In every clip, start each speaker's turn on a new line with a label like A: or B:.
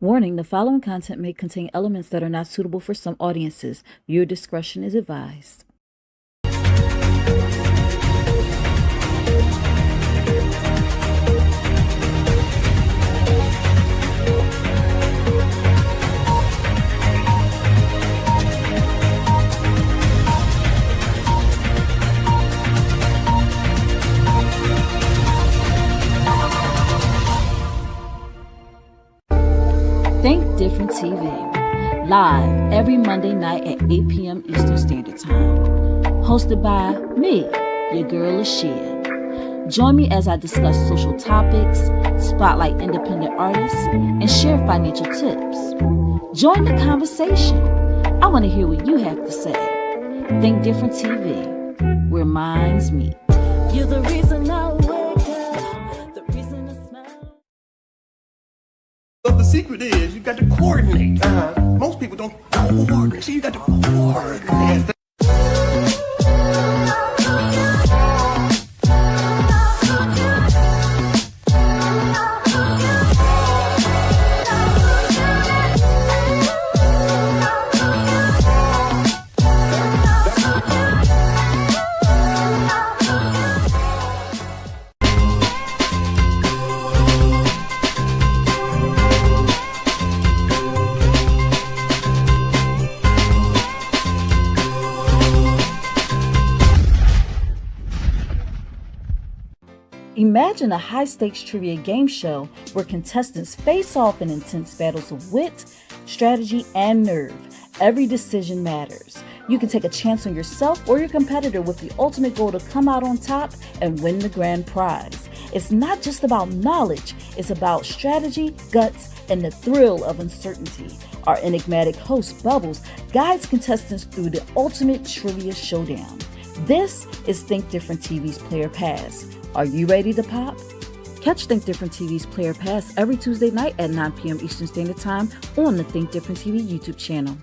A: Warning, the following content may contain elements that are not suitable for some audiences. Your discretion is advised. Think Different TV, live every Monday night at 8 p.m. Eastern Standard Time. Hosted by me, your girl Lashia. Join me as I discuss social topics, spotlight independent artists, and share financial tips. Join the conversation. I want to hear what you have to say. Think Different TV, where minds meet. You're the reason I wake up, the reason I smile.
B: But the secret is you got to coordinate. Most people don't coordinate. So you got to coordinate.
A: Imagine a high-stakes trivia game show where contestants face off in intense battles of wit, strategy, and nerve. Every decision matters. You can take a chance on yourself or your competitor with the ultimate goal to come out on top and win the grand prize. It's not just about knowledge, it's about strategy, guts, and the thrill of uncertainty. Our enigmatic host, Bubbles, guides contestants through the ultimate trivia showdown. This is Think Different TV's Player Pass. Are you ready to pop? Catch Think Different TV's Player Pass every Tuesday night at 9 p.m. Eastern Standard Time on the Think Different TV YouTube channel.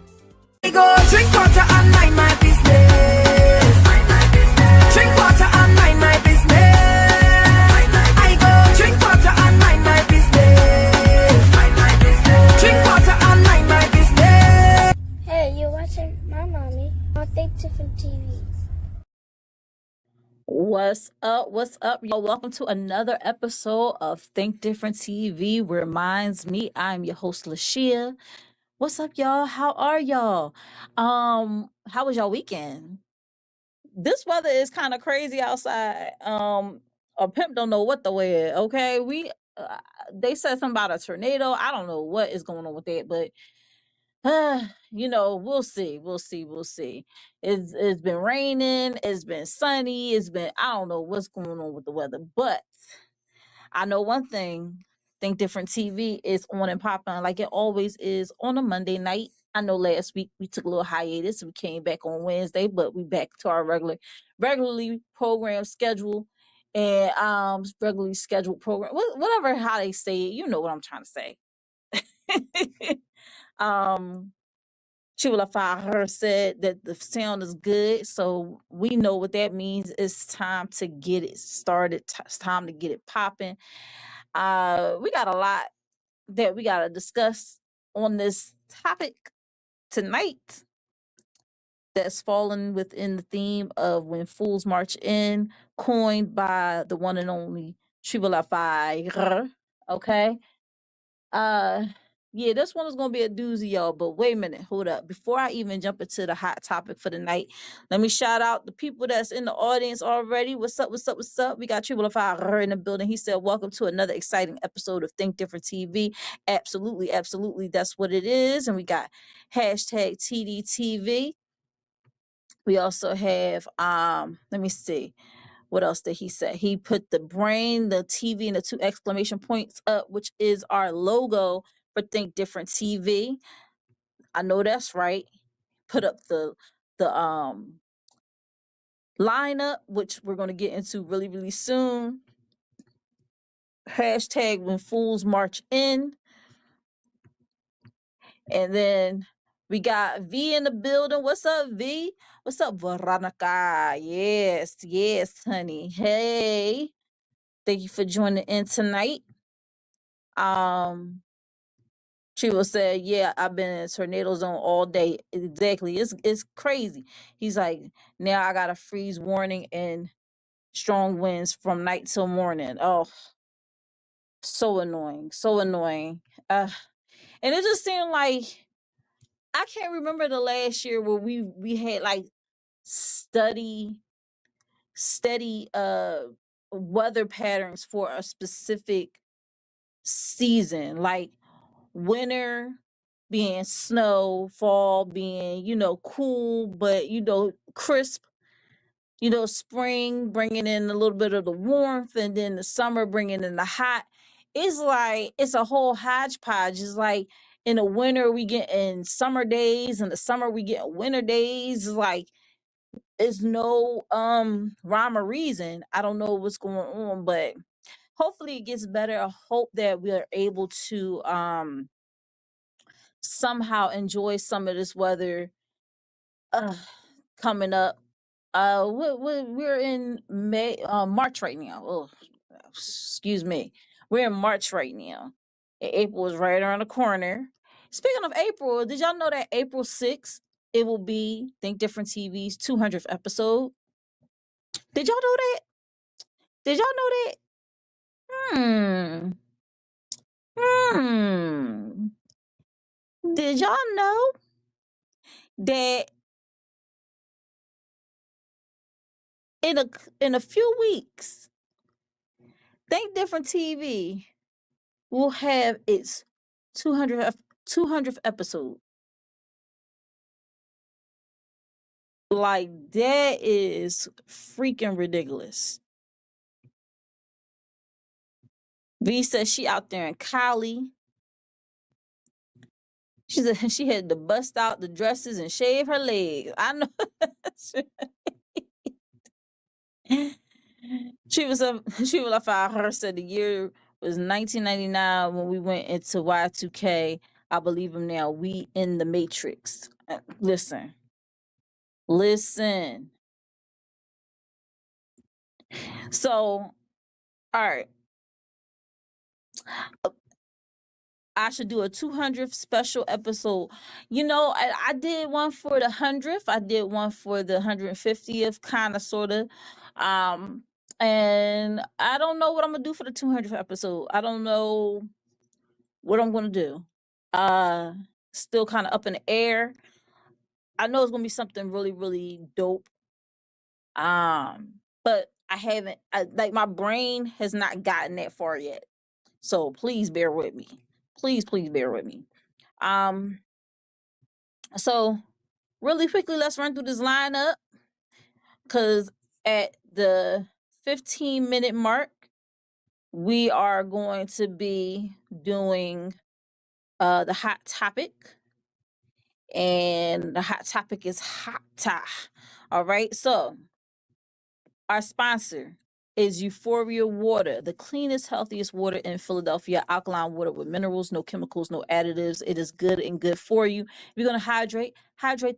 C: I go drink water and mind my business. Drink water and mind my business. I go drink water and mind my business. Drink water and mind my business.
D: Hey, you're watching my mommy on Think Different TV.
A: What's up? What's up, y'all? Welcome to another episode of Think Different TV, where minds meet. I'm your host, Lashia. What's up, y'all? How are y'all? How was y'all weekend? This weather is kind of crazy outside. A pimp don't know what to wear. Okay, they said something about a tornado. I don't know what is going on with that, but we'll see. We'll see. It's been raining, it's been sunny, I don't know what's going on with the weather, but I know one thing. Think Different TV is on and popping like it always is on a Monday night. I know last week we took a little hiatus. We came back on Wednesday, but we back to our regularly programmed schedule and regularly scheduled program. Whatever how they say it, you know what I'm trying to say. um Chula said that the sound is good, so we know what that means. It's time to get it started. It's time to get it popping. We got a lot that we got to discuss on this topic tonight that's fallen within the theme of When Fools March In, coined by the one and only Tribula Fire. Okay. Uh yeah, this one is gonna be a doozy, y'all. But wait a minute, hold up. Before I even jump into the hot topic for the night, let me shout out the people that's in the audience already. What's up? What's up? What's up? We got Triple Fire in the building. He said, "Welcome to another exciting episode of Think Different TV." Absolutely, absolutely, that's what it is. And we got hashtag TDTV. We also have let me see. What else did he say? He put the brain, the TV, and the 2 exclamation points up, which is our logo for Think Different TV. I know that's right. Put up the lineup, which we're going to get into really, really soon. Hashtag When Fools March In. And then we got V in the building. What's up, V? What's up, Veronica? Yes, honey. Hey. Thank you for joining in tonight. She will say, "Yeah, I've been in tornado zone all day." Exactly. It's crazy. He's like, "Now I got a freeze warning and strong winds from night till morning." Oh, so annoying. So annoying. And it just seemed like I can't remember the last year where we had like steady weather patterns for a specific season, like winter being snow, fall being, cool, but, crisp, spring bringing in a little bit of the warmth, and then the summer bringing in the hot. It's like, it's a whole hodgepodge. It's like in the winter, we get in summer days, in the summer, we get winter days. It's like, it's no rhyme or reason. I don't know what's going on, but hopefully it gets better. I hope that we are able to somehow enjoy some of this weather uh, coming up. We're in March right now. Oh, excuse me. We're in March right now. April is right around the corner. Speaking of April, did y'all know that April 6th, it will be Think Different TV's 200th episode? Did y'all know that? Did y'all know that? Hmm. Hmm. Did y'all know that in a few weeks, Think Different TV will have its 200th episode? Like, that is freaking ridiculous. V says she out there in Cali. She said she had to bust out the dresses and shave her legs. I know. She was her said the year was 1999 when we went into Y2K. I believe him now. We in the Matrix. Listen. So, all right. I should do a 200th special episode. I did one for the 100th. I did one for the 150th, kind of, sort of. And I don't know what I'm going to do for the 200th episode. I don't know what I'm going to do. Still kind of up in the air. I know it's going to be something really, really dope. But I haven't, my brain has not gotten that far yet. So please bear with me. Please bear with me. So really quickly, let's run through this lineup, because at the 15-minute mark, we are going to be doing the hot topic. And the hot topic is hot. All right. So our sponsor is Euphoria Water, the cleanest, healthiest water in Philadelphia. Alkaline water with minerals, no chemicals, no additives. It is good and good for you. If you're going to hydrate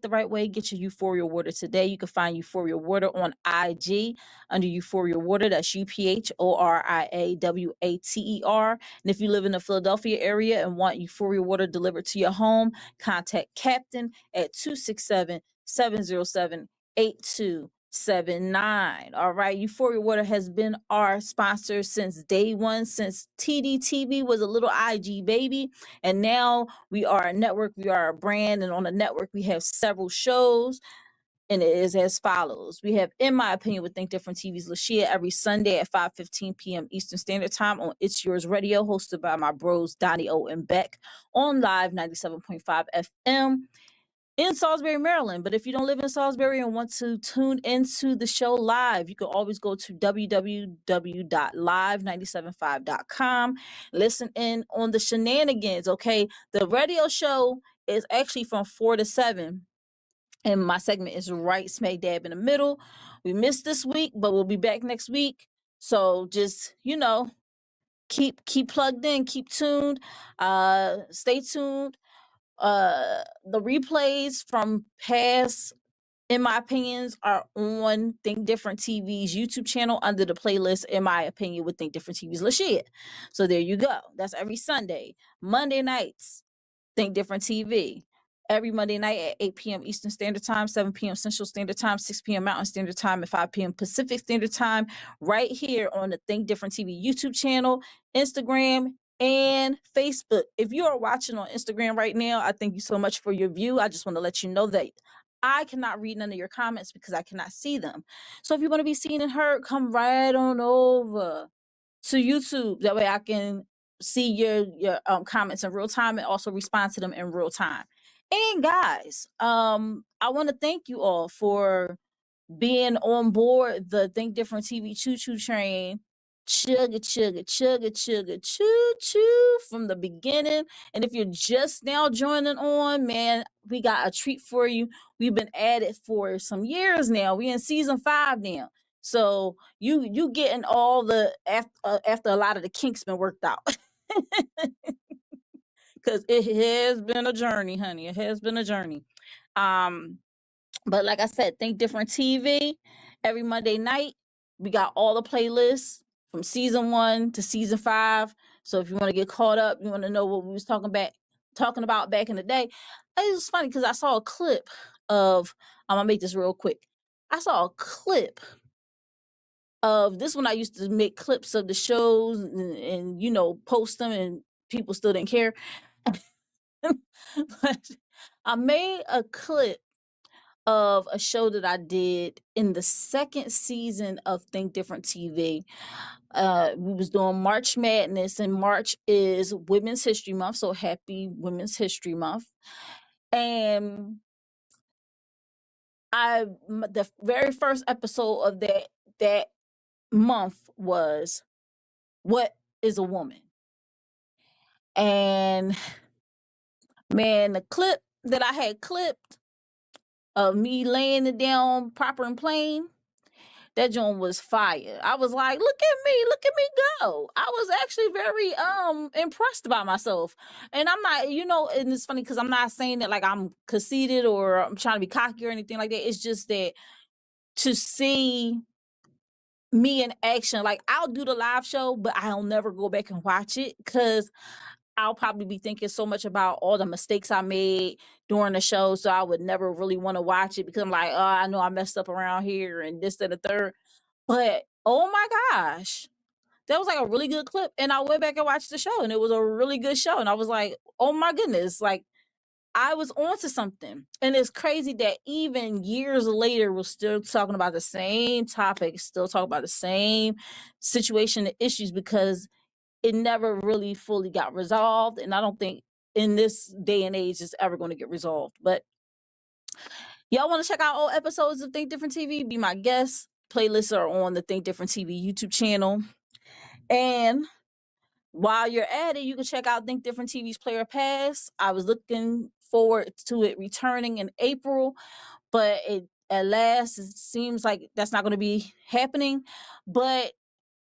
A: the right way. Get your Euphoria Water today. You can find Euphoria Water on IG under Euphoria Water. That's UPHORIAWATER. And if you live in the Philadelphia area and want Euphoria Water delivered to your home, contact Captain at 267-707-8279. All right. Euphoria Water has been our sponsor since day one, since TDTV was a little IG baby. And now we are a network, we are a brand, and on the network we have several shows. And it is as follows. We have In My Opinion with Think Different TV's Lashia every Sunday at 5:15 p.m. Eastern Standard Time on It's Yours Radio, hosted by my bros Donnie O and Beck on Live 97.5 FM. in Salisbury, Maryland. But if you don't live in Salisbury and want to tune into the show live, you can always go to www.live975.com. Listen in on the shenanigans, okay? The radio show is actually from 4 to 7. And my segment is right smack dab in the middle. We missed this week, but we'll be back next week. So just, keep plugged in, keep tuned, stay tuned. The replays from past In My Opinions are on Think Different TV's YouTube channel under the playlist In My Opinion with Think Different TV's Lashia. So there you go. That's every Sunday. Monday nights, Think Different TV. Every Monday night at 8 p.m. Eastern Standard Time, 7 p.m. Central Standard Time, 6 p.m. Mountain Standard Time, and 5 p.m. Pacific Standard Time, right here on the Think Different TV YouTube channel, Instagram, and Facebook. If you are watching on Instagram right now, I thank you so much for your view. I just want to let you know that I cannot read none of your comments because I cannot see them. So if you want to be seen and heard, come right on over to YouTube. That way I can see your comments in real time and also respond to them in real time. And guys, I want to thank you all for being on board the Think Different TV choo-choo train. Chugga, chugga, chugga, chugga, choo-choo from the beginning. And if you're just now joining on, man, we got a treat for you. We've been at it for some years now. We're in season 5 now. So you getting all the after a lot of the kinks been worked out. Because it has been a journey, honey. It has been a journey. But like I said, Think Different TV. Every Monday night, we got all the playlists from season 1 to season 5. So if you want to get caught up, you want to know what we was talking about back in the day. It was funny because I saw a clip of, I'm gonna make this real quick. I saw a clip of this when I used to make clips of the shows and you know, post them and people still didn't care. But I made a clip of a show that I did in the 2nd season of Think Different TV. We was doing March Madness, and March is Women's History Month, so happy Women's History Month. And the very first episode of that month was What is a Woman? And man, the clip that I had clipped of me laying it down proper and plain, that joint was fire. I was like, look at me go. I was actually very impressed by myself. And I'm not, you know, and it's funny because I'm not saying that like I'm conceited or I'm trying to be cocky or anything like that. It's just that to see me in action, like I'll do the live show, but I'll never go back and watch it because I'll probably be thinking so much about all the mistakes I made during the show. So I would never really want to watch it because I'm like, oh, I know I messed up around here and this, that, and the third. But oh my gosh, that was like a really good clip. And I went back and watched the show and it was a really good show. And I was like, oh my goodness, like I was onto something. And it's crazy that even years later, we're still talking about the same topic, still talking about the same situation and issues because it never really fully got resolved. And I don't think in this day and age it's ever going to get resolved. But y'all want to check out all episodes of Think Different TV? Be my guest. Playlists are on the Think Different TV YouTube channel. And while you're at it, you can check out Think Different TV's Player Pass. I was looking forward to it returning in April, but at last it seems like that's not going to be happening, but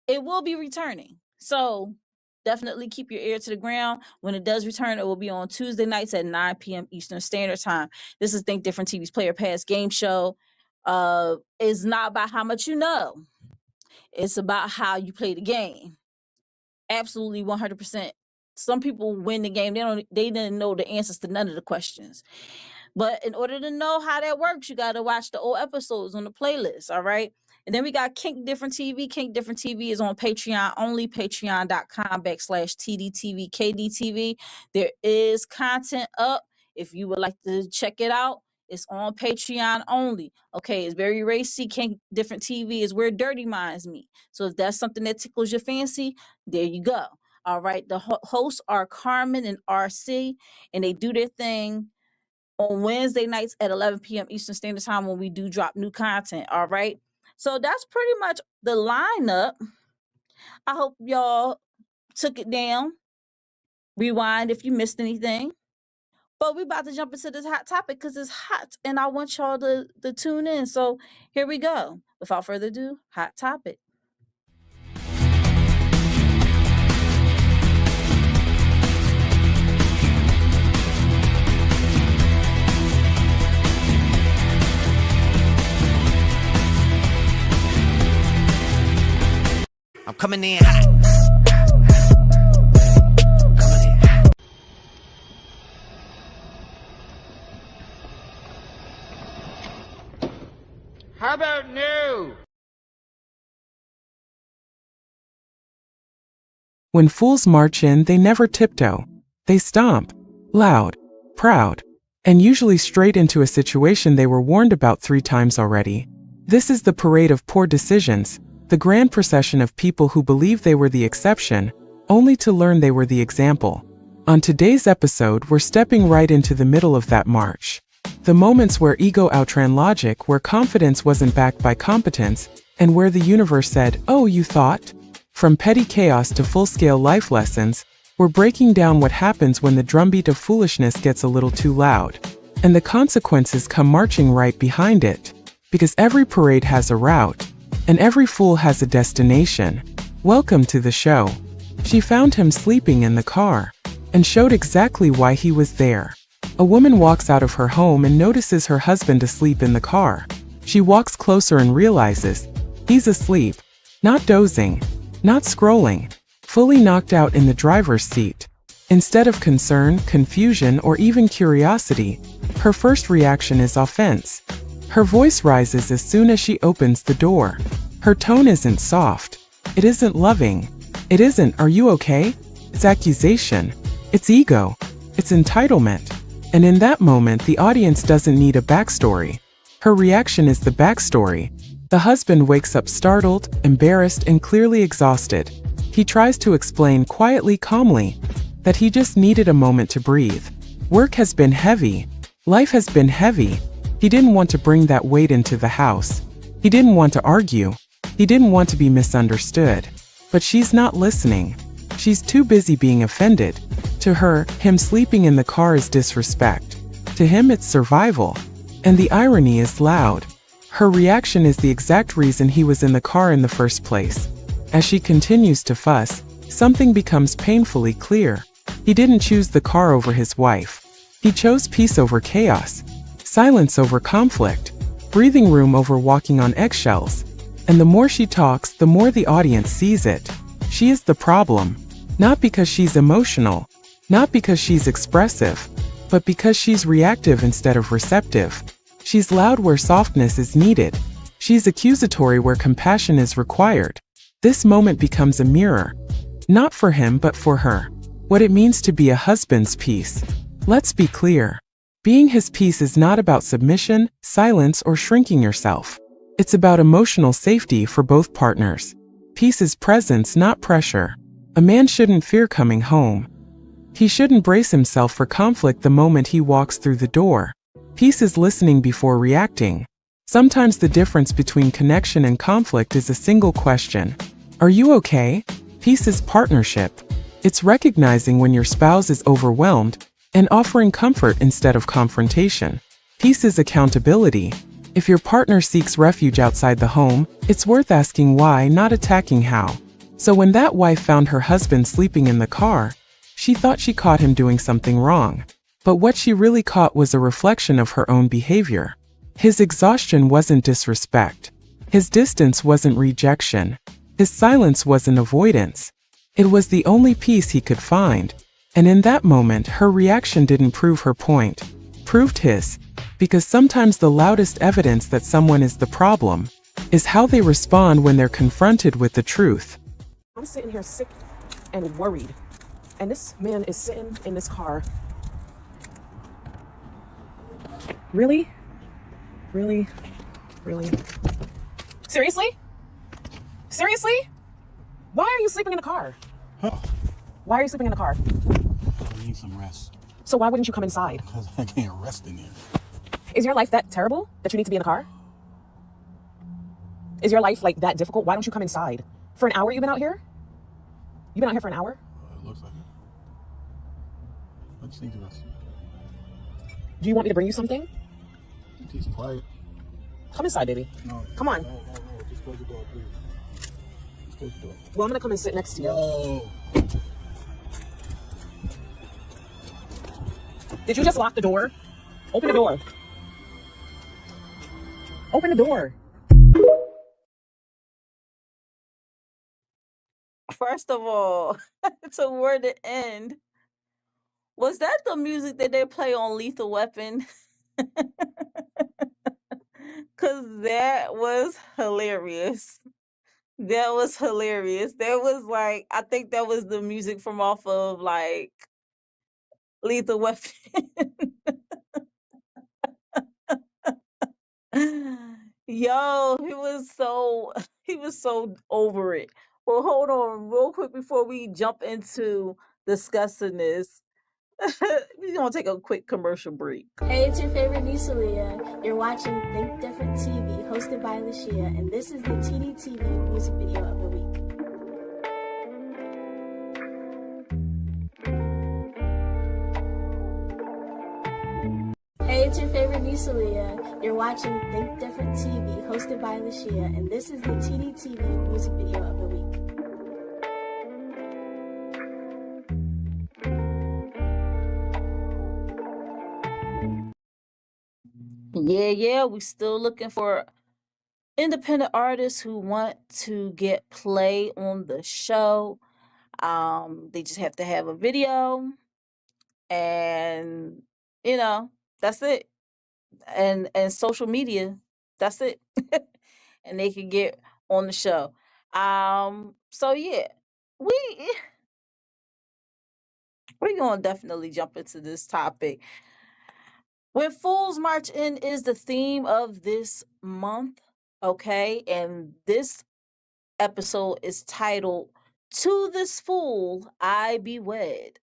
A: it will be returning. So definitely keep your ear to the ground. When it does return, it will be on Tuesday nights at 9 p.m. Eastern Standard Time. This is Think Different TV's Player Pass game show. It's not about how much you know. It's about how you play the game. Absolutely 100%. Some people win the game. They didn't know the answers to none of the questions. But in order to know how that works, you got to watch the old episodes on the playlist, all right? And then we got Kink Different TV. Kink Different TV is on Patreon only, patreon.com/TDTV, KDTV. There is content up. If you would like to check it out, it's on Patreon only. Okay, it's very racy. Kink Different TV is where dirty minds meet. So if that's something that tickles your fancy, there you go. All right, the hosts are Carmen and RC, and they do their thing on Wednesday nights at 11 p.m. Eastern Standard Time when we do drop new content, all right? So that's pretty much the lineup. I hope y'all took it down. Rewind if you missed anything. But we're about to jump into this hot topic because it's hot, and I want y'all to tune in. So here we go. Without further ado, hot topic.
C: I'm coming in hot.
E: When fools march in, they never tiptoe. They stomp, loud, proud, and usually straight into a situation they were warned about 3 times already. This is the parade of poor decisions, the grand procession of people who believe they were the exception, only to learn they were the example. On today's episode, we're stepping right into the middle of that march. The moments where ego outran logic, where confidence wasn't backed by competence, and where the universe said, "Oh, you thought?" From petty chaos to full-scale life lessons, we're breaking down what happens when the drumbeat of foolishness gets a little too loud. And the consequences come marching right behind it. Because every parade has a route, and every fool has a destination. Welcome to the show. She found him sleeping in the car, and showed exactly why he was there. A woman walks out of her home and notices her husband asleep in the car. She walks closer and realizes he's asleep, not dozing, not scrolling, fully knocked out in the driver's seat. Instead of concern, confusion, or even curiosity, her first reaction is offense. Her voice rises as soon as she opens the door. Her tone isn't soft. It isn't loving. It isn't, "Are you okay?" It's accusation. It's ego. It's entitlement. And in that moment, the audience doesn't need a backstory. Her reaction is the backstory. The husband wakes up startled, embarrassed, and clearly exhausted. He tries to explain quietly, calmly, that he just needed a moment to breathe. Work has been heavy. Life has been heavy. He didn't want to bring that weight into the house. He didn't want to argue. He didn't want to be misunderstood. But she's not listening. She's too busy being offended. To her, him sleeping in the car is disrespect. To him, it's survival. And the irony is loud. Her reaction is the exact reason he was in the car in the first place. As she continues to fuss, something becomes painfully clear. He didn't choose the car over his wife. He chose peace over chaos, silence over conflict, breathing room over walking on eggshells. And the more she talks, the more the audience sees it. She is the problem. Not because she's emotional, not because she's expressive, but because she's reactive instead of receptive. She's loud where softness is needed. She's accusatory where compassion is required. This moment becomes a mirror. Not for him, but for her. What it means to be a husband's peace. Let's be clear. Being his peace is not about submission, silence, or shrinking yourself. It's about emotional safety for both partners. Peace is presence, not pressure. A man shouldn't fear coming home. He shouldn't brace himself for conflict the moment he walks through the door. Peace is listening before reacting. Sometimes the difference between connection and conflict is a single question. Are you okay? Peace is partnership. It's recognizing when your spouse is overwhelmed and offering comfort instead of confrontation. Peace is accountability. If your partner seeks refuge outside the home, it's worth asking why, not attacking how. So when that wife found her husband sleeping in the car, she thought she caught him doing something wrong. But what she really caught was a reflection of her own behavior. His exhaustion wasn't disrespect. His distance wasn't rejection. His silence wasn't avoidance. It was the only peace he could find. And in that moment, her reaction didn't prove her point. Proved his. Because sometimes the loudest evidence that someone is the problem is how they respond when they're confronted with the truth.
F: I'm sitting here sick and worried. And this man is sitting in this car. Really? Really? Really? Seriously? Seriously? Why are you sleeping in the car?
G: Huh.
F: Why are you sleeping in the car?
G: I need some rest.
F: So why wouldn't you come inside?
G: Because I can't rest in here.
F: Is your life that terrible that you need to be in the car? Is your life like that difficult? Why don't you come inside? For an hour you've been out here? You've been out here for an hour?
G: It looks like it. I just need to rest.
F: Do you want me to bring you something?
G: He's quiet.
F: Come inside, baby.
G: No.
F: Come on.
G: No. Just close the door, please. Just close the door.
F: Well, I'm gonna come and sit next to you.
G: No.
F: Did you just lock the door? Open the door. Open the door.
A: First of all, toward the end, was that the music that they play on Lethal Weapon? Because that was hilarious. That was hilarious. That was like, I think that was the music from off of like Lethal Weapon. Yo, he was so over it. Well, hold on real quick before we jump into discussing this. We're gonna take a quick commercial break.
D: Hey, it's your favorite niece, Aaliyah. You're watching Think Different TV, hosted by Lashia, and this is the TDTV music video of the week. Hey, it's your favorite niece, Aaliyah. You're watching Think Different TV, hosted by Lashia, and this is the TDTV music video of the week.
A: Yeah, we still looking for independent artists who want to get play on the show. They just have to have a video, and you know, that's it. And social media, that's it. And they can get on the show. So yeah, we we're gonna definitely jump into this topic. When Fools March In is the theme of this month, okay? And this episode is titled To This Fool I Be Wed.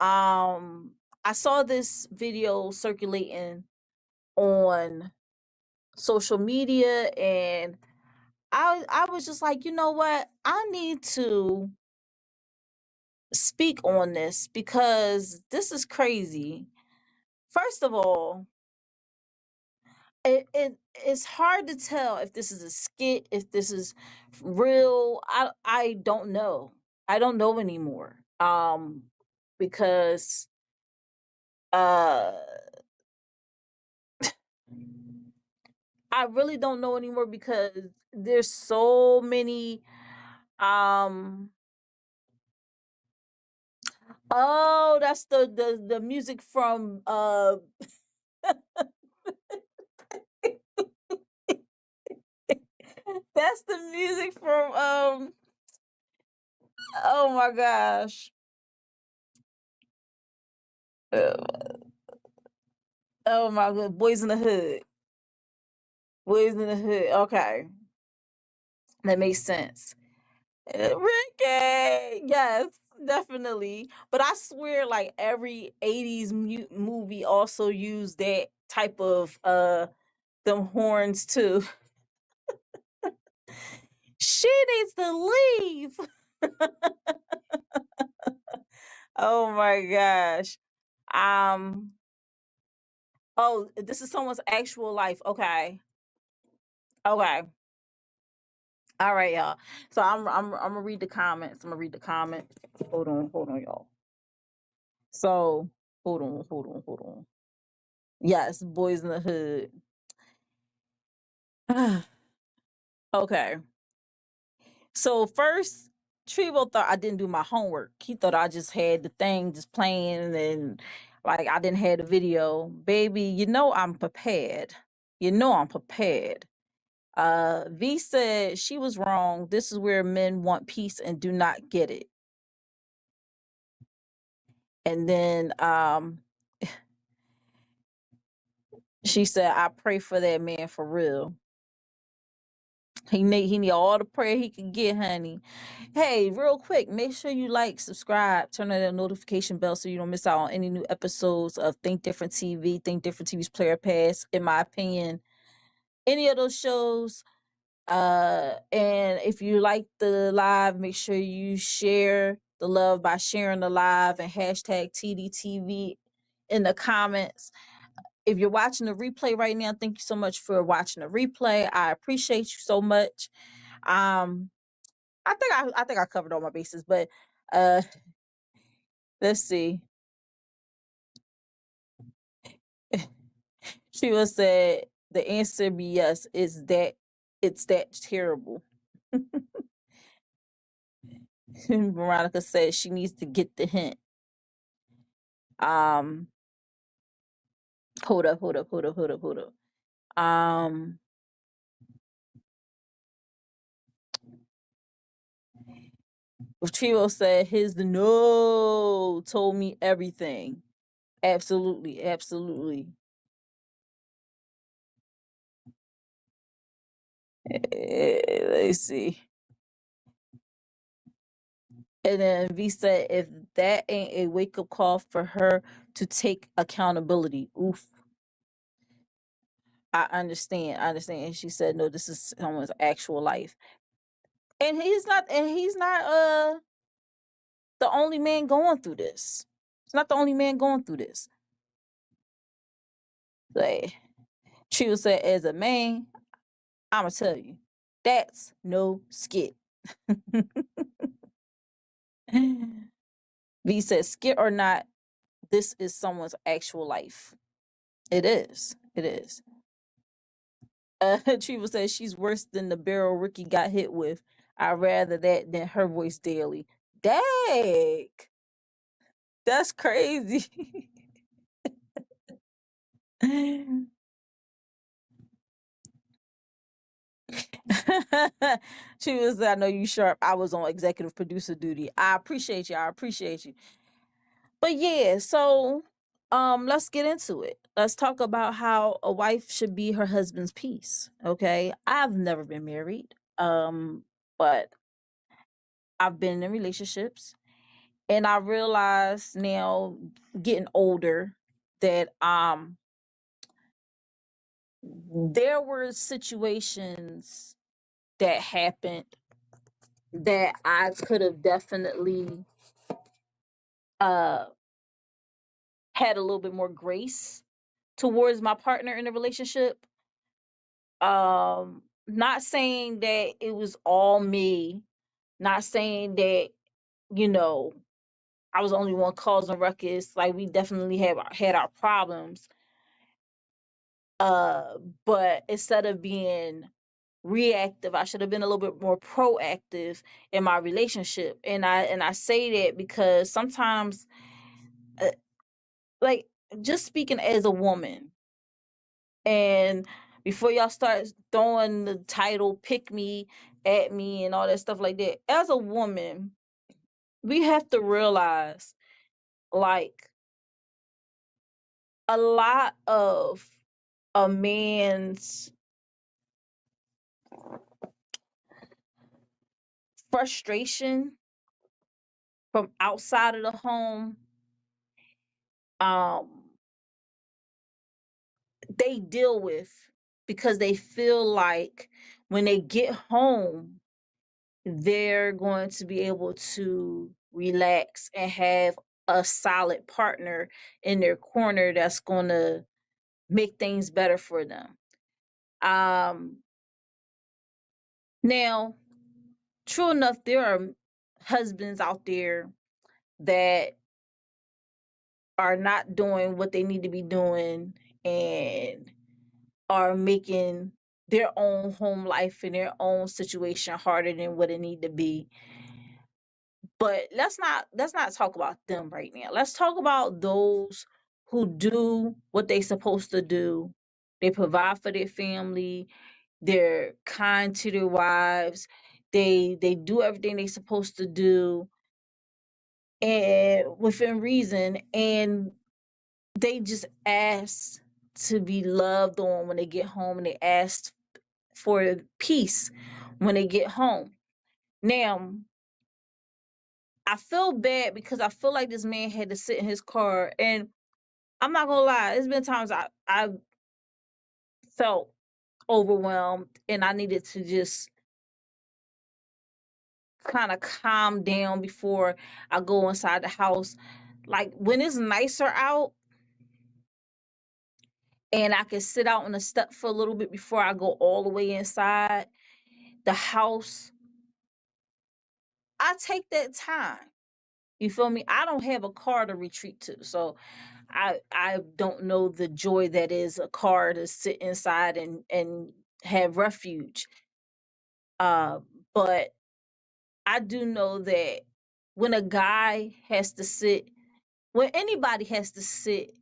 A: I saw this video circulating on social media, and I was just like, you know what? I need to speak on this because this is crazy. First of all, it's hard to tell if this is a skit, if this is real. I don't know. I don't know anymore. Because uh I really don't know anymore because there's so many um oh, that's the music from that's the music from oh my gosh. Uh, oh my god, Boys in the Hood. Boys in the Hood. Okay. That makes sense. Ricky, yes, definitely. But I swear, like every '80s movie also used that type of them horns too. She needs to leave. Oh my gosh. Um. Oh, this is someone's actual life. Okay. Okay. All right, y'all. So I'm gonna read the comments. I'm gonna read the comments. Hold on, y'all. So hold on. Yes, Boys in the Hood. Okay. So first, Trevo thought I didn't do my homework. He thought I just had the thing just playing and like I didn't have the video. Baby, you know I'm prepared. You know I'm prepared. V said she was wrong. This is where men want peace and do not get it. And then she said, I pray for that man for real. He need all the prayer he can get, honey. Hey, real quick, make sure you like, subscribe, turn on that notification bell so you don't miss out on any new episodes of Think Different TV, Think Different TV's Player Pass. In my opinion, any of those shows. And if you like the live, make sure you share the love by sharing the live and hashtag TDTV in the comments. If you're watching the replay right now, thank you so much for watching the replay. I appreciate you so much. Um, I think I covered all my bases, but uh let's see. She was said the answer be yes, is that it's that terrible. Veronica said she needs to get the hint. Um hold up. Um Chivo said his no told me everything. Absolutely, absolutely. Let's see. And then V said, if that ain't a wake up call for her to take accountability. Oof. I understand. I understand. And she said, no, this is someone's actual life. And he's not the only man going through this. He's not the only man going through this. Like she would say, as a man, I'ma tell you, that's no skit. V said, skit or not, this is someone's actual life. It is. It is. Chiva says she's worse than the barrel Ricky got hit with. I'd rather that than her voice daily. Dang. That's crazy. She was, I know you sharp. I was on executive producer duty. I appreciate you. I appreciate you. But yeah, so let's get into it. Let's talk about how a wife should be her husband's peace. Okay. I've never been married. But I've been in relationships, and I realize now, getting older, that there were situations that happened that I could have definitely uh had a little bit more grace towards my partner in the relationship. Not saying that it was all me, not saying that, you know, I was the only one causing ruckus. Like, we definitely have had our problems. But instead of being reactive, I should have been a little bit more proactive in my relationship. And I say that because sometimes, uh, like, just speaking as a woman, and before y'all start throwing the title "pick me" at me and all that stuff like that, as a woman, we have to realize, like, a lot of a man's frustration from outside of the home, um, they deal with, because they feel like when they get home, they're going to be able to relax and have a solid partner in their corner that's going to make things better for them. Um, Now, true enough, there are husbands out there that are not doing what they need to be doing and are making their own home life and their own situation harder than what it need to be. But let's not talk about them right now. Let's talk about those who do what they supposed to do. They provide for their family. They're kind to their wives. They do everything they supposed to do and within reason, and they just ask to be loved on when they get home, and they ask for peace when they get home. Now, I feel bad because I feel like this man had to sit in his car, and I'm not gonna lie, it's been times I felt overwhelmed and I needed to just kind of calm down before I go inside the house. Like, when it's nicer out and I can sit out on the step for a little bit before I go all the way inside the house, I take that time. You feel me? I don't have a car to retreat to. So I don't know the joy that is a car to sit inside and have refuge. Uh, but I do know that when a guy has to sit, when anybody has to sit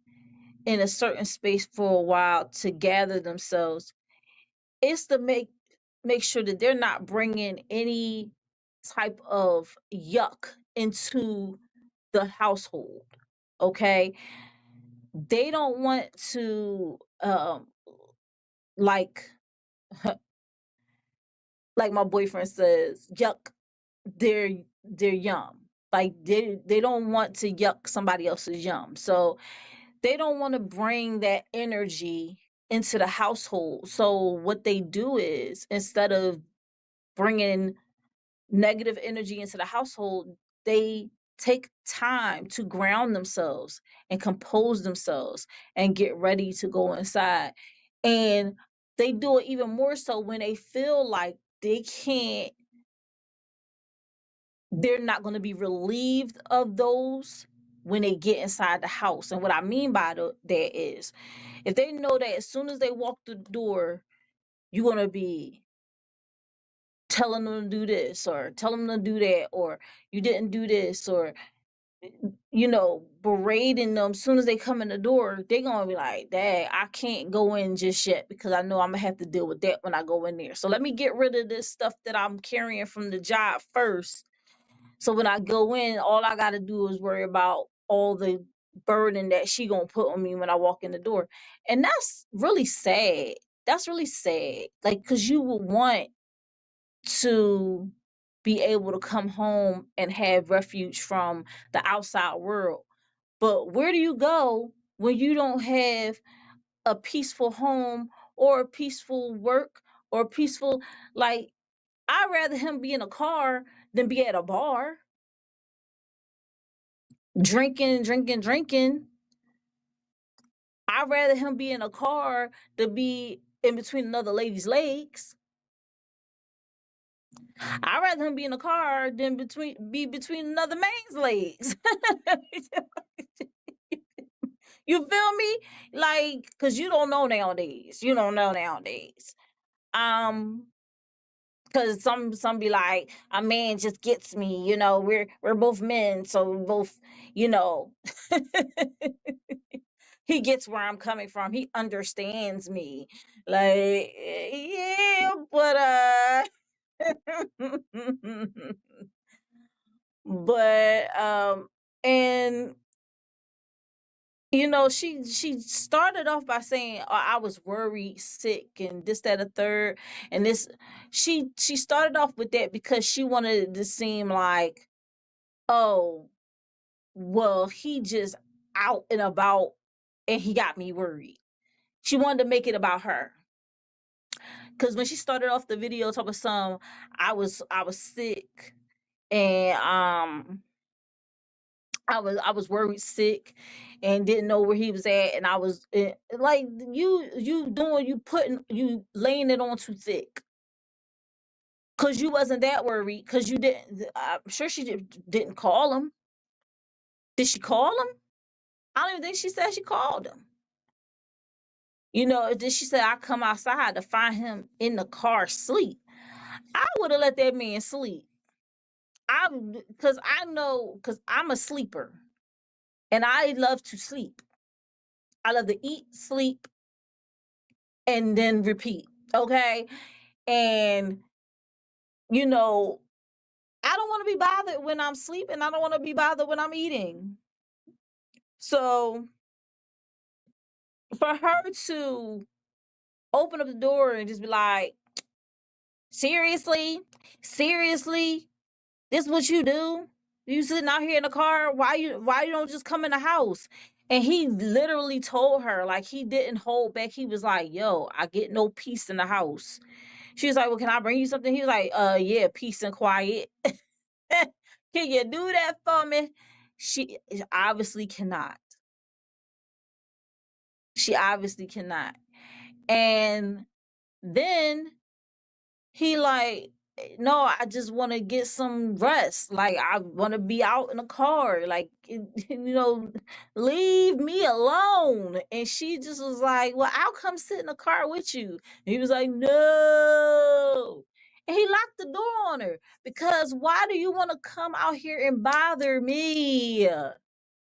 A: in a certain space for a while to gather themselves, it's to make sure that they're not bringing any type of yuck into the household. Okay, they don't want to like like my boyfriend says, yuck their yum. Like they don't want to yuck somebody else's yum. So they don't want to bring that energy into the household. So what they do is, instead of bringing negative energy into the household, they take time to ground themselves and compose themselves and get ready to go inside. And they do it even more so when they feel like they're not going to be relieved of those when they get inside the house. And what I mean by that is, if they know that as soon as they walk through the door, you're going to be telling them to do this or telling them to do that, or you didn't do this, or berating them as soon as they come in the door, they're gonna be like, Dad, I can't go in just yet because I know I'm gonna have to deal with that when I go in there. So let me get rid of this stuff that I'm carrying from the job first. So when I go in, all I gotta do is worry about all the burden that she gonna put on me when I walk in the door. And that's really sad. That's really sad. Like, cause you would want to be able to come home and have refuge from the outside world. But where do you go when you don't have a peaceful home or a peaceful work or peaceful, like, I'd rather him be in a car than be at a bar drinking, drinking, drinking. I'd rather him be in a car than be in between another lady's legs. I'd rather him be in a car than be between another man's legs. You feel me? Like, cause you don't know nowadays. You don't know nowadays. Cause some be like, a man just gets me. We're both men, so we both, you know. He gets where I'm coming from. He understands me. Like, yeah, but but and she started off by saying, oh, I was worried, sick, and this, that, a third. And this, she started off with that because she wanted it to seem like, oh, well, he just out and about and he got me worried. She wanted to make it about her. Because when she started off the video talking some, I was sick, and I was worried, sick, and didn't know where he was at, and I was like, you laying it on too thick, cause you wasn't that worried, cause you didn't. I'm sure she didn't call him. Did she call him? I don't even think she said she called him. Then she said, I come outside to find him in the car sleep. I would have let that man sleep. Cause I'm a sleeper and I love to sleep. I love to eat, sleep, and then repeat. Okay. And, I don't want to be bothered when I'm sleeping. I don't want to be bothered when I'm eating. So for her to open up the door and just be like, seriously, this is what you do? You sitting out here in the car? Why you don't just come in the house? And he literally told her, like, he didn't hold back. He was like, yo, I get no peace in the house. She was like, well, can I bring you something? He was like, yeah, peace and quiet. Can you do that for me? She obviously cannot. She obviously cannot. And then he like, no, I just want to get some rest. Like, I want to be out in the car. Like, leave me alone. And she just was like, well, I'll come sit in the car with you. And he was like, no. And he locked the door on her because why do you want to come out here and bother me?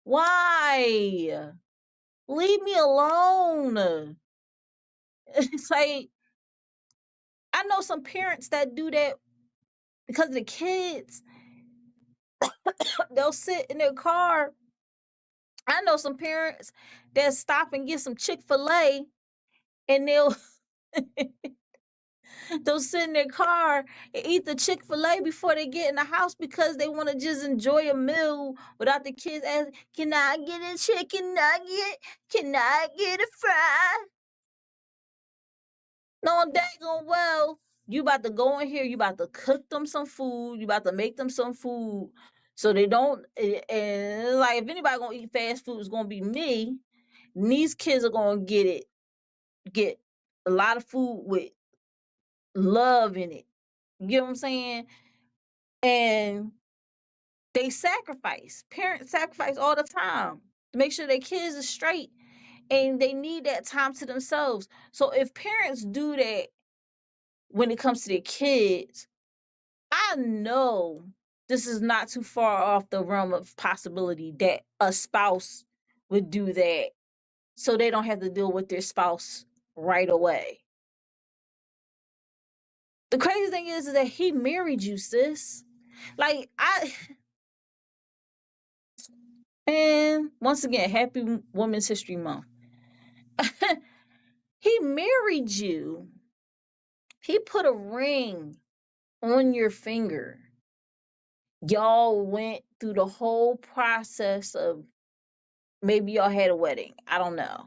A: Why? Leave me alone. It's like, I know some parents that do that because the kids, they'll sit in their car. I know some parents that stop and get some Chick-fil-A, and they'll sit in their car and eat the Chick-fil-A before they get in the house because they want to just enjoy a meal without the kids asking, can I get a chicken nugget? Can I get a fry? No, daggone well, you about to go in here, you about to cook them some food, you about to make them some food so they don't, and like if anybody gonna eat fast food, it's gonna be me. And these kids are gonna get a lot of food with love in it. You get what I'm saying? And they sacrifice. Parents sacrifice all the time to make sure their kids are straight, and they need that time to themselves. So if parents do that when it comes to their kids, I know this is not too far off the realm of possibility that a spouse would do that so they don't have to deal with their spouse right away. The crazy thing is that he married you, sis. Like, and once again, happy Women's History Month. He married you. He put a ring on your finger. Y'all went through the whole process of, maybe y'all had a wedding. I don't know.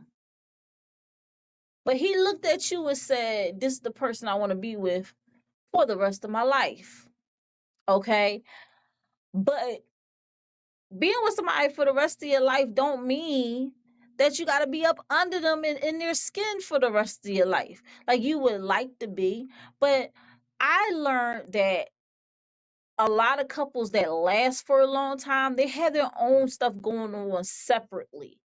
A: But he looked at you and said, this is the person I want to be with for the rest of my life. Okay? But being with somebody for the rest of your life don't mean that you got to be up under them in their skin for the rest of your life. Like you would like to be. But I learned that a lot of couples that last for a long time, they have their own stuff going on separately.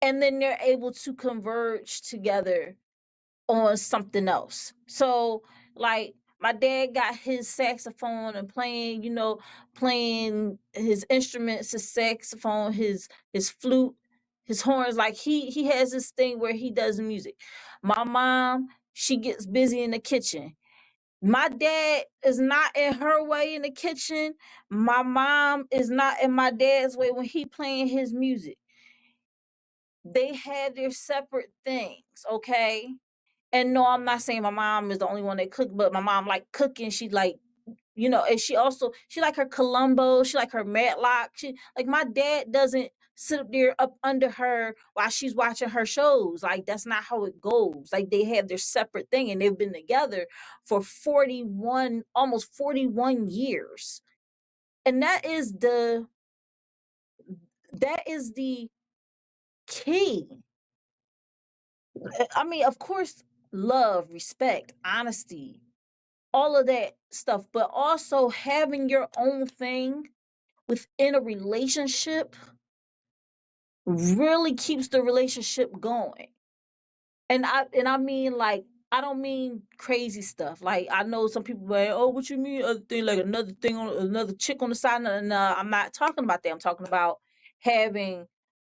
A: And then they're able to converge together on something else. So, like, my dad got his saxophone and playing his instruments, his saxophone, his flute, his horns. Like he has this thing where he does music. My mom, she gets busy in the kitchen. My dad is not in her way in the kitchen. My mom is not in my dad's way when he playing his music. They have their separate things, okay? And no, I'm not saying my mom is the only one that cook, but my mom like cooking. She like, and she like her Columbo, she like her Matlock. She like, my dad doesn't sit up there up under her while she's watching her shows. Like, that's not how it goes. Like, they have their separate thing, and they've been together for almost 41 years. And that is the key. I mean, of course, love, respect, honesty, all of that stuff, but also having your own thing within a relationship really keeps the relationship going. And I mean, like, I don't mean crazy stuff. Like, I know some people like, oh, what you mean other thing, like another thing on another chick on the side? No, I'm not talking about that. I'm talking about having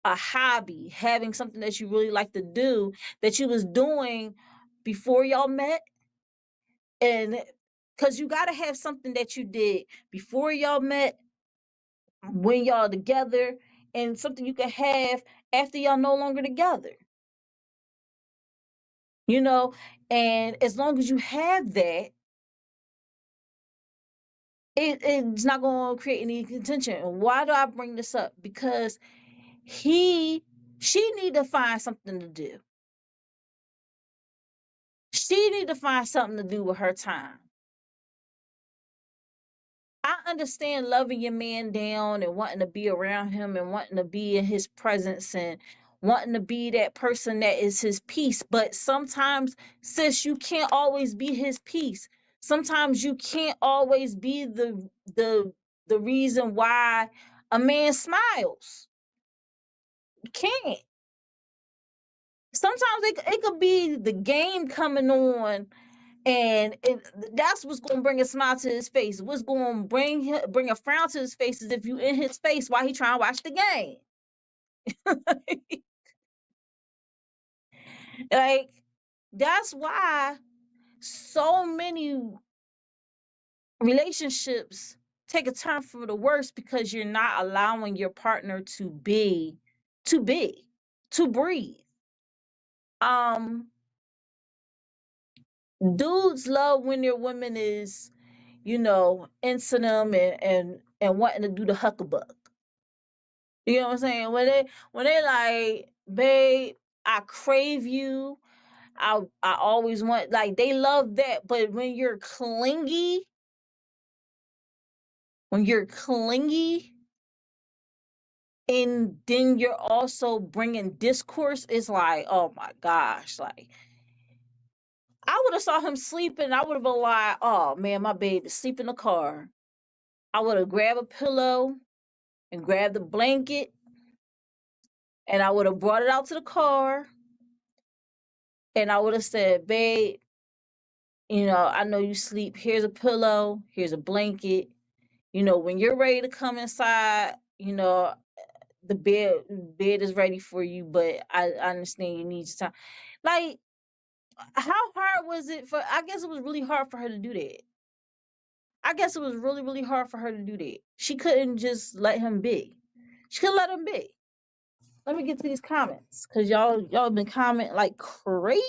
A: a hobby, having something that you really like to do that you was doing before y'all met. And because you got to have something that you did before y'all met, when y'all together, and something you can have after y'all no longer together. And as long as you have that, it's not going to create any contention. And why do I bring this up? Because she need to find something to do. She need to find something to do with her time. I understand loving your man down and wanting to be around him and wanting to be in his presence and wanting to be that person that is his peace. But sometimes, sis, you can't always be his peace. Sometimes you can't always be the reason why a man smiles. You can't. Sometimes it could be the game coming on, and that's what's going to bring a smile to his face. What's going to bring a frown to his face is if you in his face while he trying to watch the game. Like, that's why so many relationships take a turn for the worse because you're not allowing your partner to breathe. Um, Dudes love when their women is, into them and wanting to do the huckabuck. You know what I'm saying? When they like, babe, I crave you. I always want, like, they love that. But when you're clingy, and then you're also bringing discourse, it's like, oh my gosh, like, I would have saw him sleeping. I would have been like, oh man, my baby sleep in the car. I would have grabbed a pillow and grabbed the blanket, and I would have brought it out to the car, and I would have said, babe, I know you sleep. Here's a pillow. Here's a blanket. When you're ready to come inside, the bed is ready for you, but I understand you need your time. Like, how hard was it I guess it was really hard for her to do that. I guess it was really, really hard for her to do that. She couldn't just let him be. She couldn't let him be. Let me get to these comments, because y'all been commenting like crazy.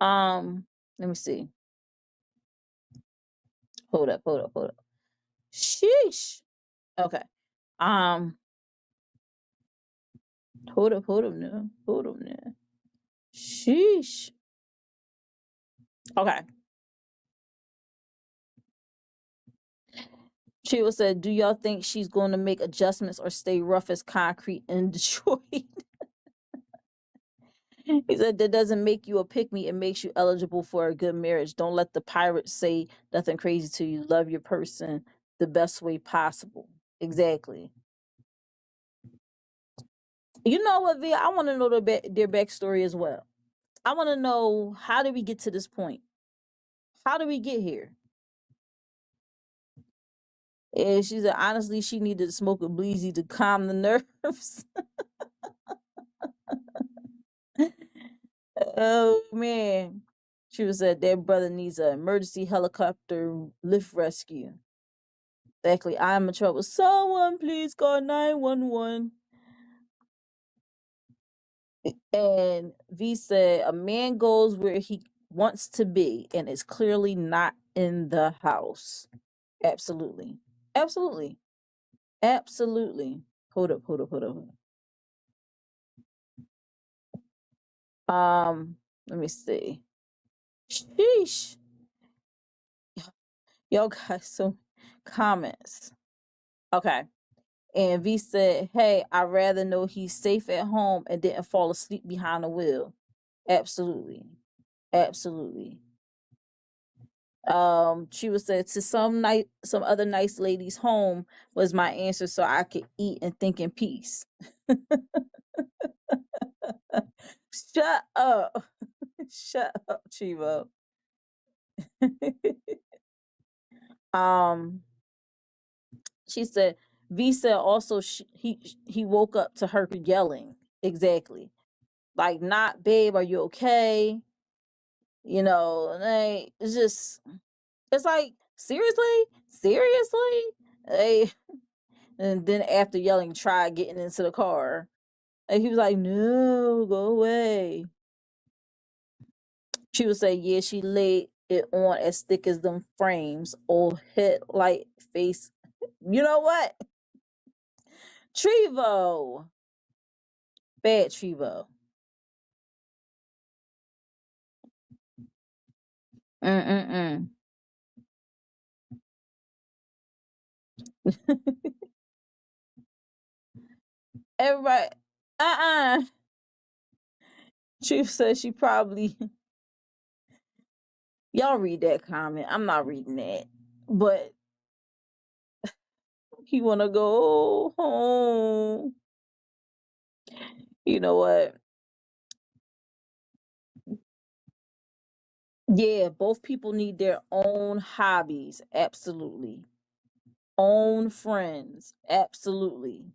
A: Let me see. Hold up. Sheesh. Okay. Um, hold up now. Sheesh. Okay. Sheila said, do y'all think she's going to make adjustments or stay rough as concrete in Detroit? He said, that doesn't make you a pick-me. It makes you eligible for a good marriage. Don't let the pirates say nothing crazy to you. Love your person the best way possible. Exactly. You know what, V? I want to know their backstory as well. I want to know, how did we get to this point? How did we get here? And she said, honestly, she needed to smoke a bleezy to calm the nerves. Oh, man. She was said, their brother needs an emergency helicopter lift rescue. Exactly. I'm in trouble. Someone please call 911. And V said, a man goes where he wants to be and is clearly not in the house. Absolutely. Absolutely. Hold up. Let me see. Sheesh. Y'all got some comments. Okay. And V said, hey, I'd rather know he's safe at home and didn't fall asleep behind the wheel. Absolutely. She was said, to some other nice lady's home was my answer, so I could eat and think in peace. Shut up. Shut up, Chivo. She said, V said also he woke up to her yelling. Exactly. Like, not, babe, are you okay? Like, it's like, seriously? Hey, and then after yelling, try getting into the car. And he was like, no, go away. She would say, yeah, she laid it on as thick as them frames, old headlight face. You know what? Trevo. Bad Trevo. Mm-mm-mm. Everybody, She said she probably, y'all read that comment. I'm not reading that. But he wanna go home. You know what? Yeah, both people need their own hobbies. Absolutely. Own friends. Absolutely.